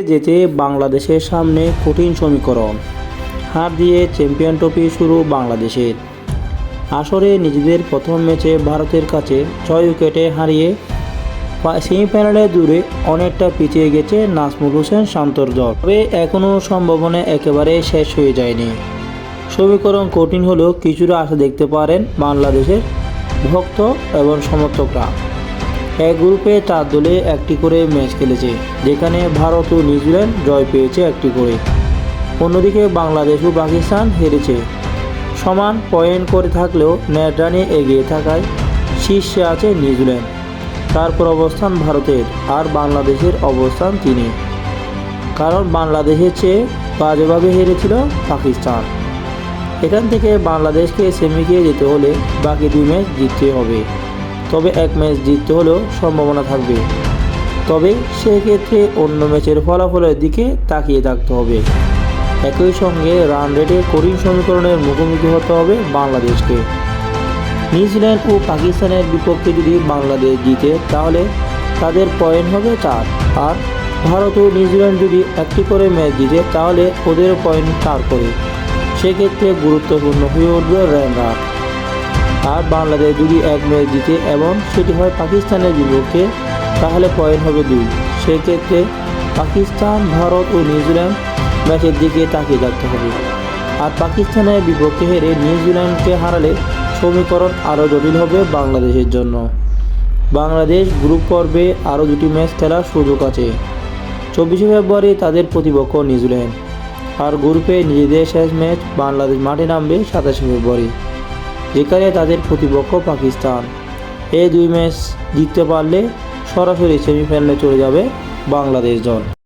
যেতে বাংলাদেশের সামনে কঠিন সমীকরণ। হার দিয়ে চ্যাম্পিয়ন ট্রফি শুরু বাংলাদেশের। আসরে নিজেদের প্রথম ম্যাচে ভারতের কাছে 6 উইকেটে হারিয়ে সেমিফাইনালে দূরে অনেকটা পিছিয়ে গেছে নাজমুল হোসেন শান্তর দল। তবে এখনও সম্ভাবনা একেবারে শেষ হয়ে যায়নি। সমীকরণ কঠিন হলেও কিছুটা আশা দেখতে পারেন বাংলাদেশের ভক্ত এবং সমর্থকরা। এক গ্রুপে 4 দলে একটি করে ম্যাচ খেলেছে, যেখানে ভারত ও নিউজিল্যান্ড জয় পেয়েছে একটি করে। অন্যদিকে বাংলাদেশ ও পাকিস্তান হেরেছে। সমান পয়েন্ট করে থাকলেও নেট রানে এগিয়ে থাকায় শীর্ষে আছে নিউজিল্যান্ড। তারপর অবস্থান ভারতের, আর বাংলাদেশের অবস্থান 3-এ। কারণ বাংলাদেশের চেয়ে বাজেভাবে হেরেছিল পাকিস্তান। এখান থেকে বাংলাদেশকে সেমিকে যেতে হলে বাকি 2 ম্যাচ জিততে হবে। তবে 1 ম্যাচ জিততে হলেও সম্ভাবনা থাকবে। তবে সেক্ষেত্রে অন্য ম্যাচের ফলাফলের দিকে তাকিয়ে থাকতে হবে। একই সঙ্গে রান রেটে কঠিন সমীকরণের মুখোমুখি হতে হবে বাংলাদেশকে। নিউজিল্যান্ড ও পাকিস্তানের বিপক্ষে যদি বাংলাদেশ জিতে তাহলে তাদের পয়েন্ট হবে 4, আর ভারত ও নিউজিল্যান্ড যদি একটি করে ম্যাচ জিতে তাহলে ওদের পয়েন্ট 4 করে। সেক্ষেত্রে গুরুত্বপূর্ণ হয়ে উঠবে রান। আর বাংলাদেশ যদি 1 ম্যাচ জিতে এবং সেটি হয় পাকিস্তানের বিপক্ষে তাহলে পয়েন্ট হবে 2। সেক্ষেত্রে পাকিস্তান, ভারত ও নিউজিল্যান্ড ম্যাচের দিকে তাকিয়ে থাকতে হবে। আর পাকিস্তানের বিপক্ষে হেরে নিউজিল্যান্ডকে হারালে সমীকরণ আরও জটিল হবে বাংলাদেশের জন্য। বাংলাদেশ গ্রুপ পর্বে আরও 2টি ম্যাচ খেলার সুযোগ আছে। 24শে ফেব্রুয়ারি তাদের প্রতিপক্ষ নিউজিল্যান্ড। আর গ্রুপে নিজেদের শেষ ম্যাচ বাংলাদেশ মাঠে নামবে 27শে ফেব্রুয়ারি, যেখানে তাদের প্রতিপক্ষ পাকিস্তান। এই 2 ম্যাচ জিততে পারলে সরাসরি সেমিফাইনালে চলে যাবে বাংলাদেশ দল।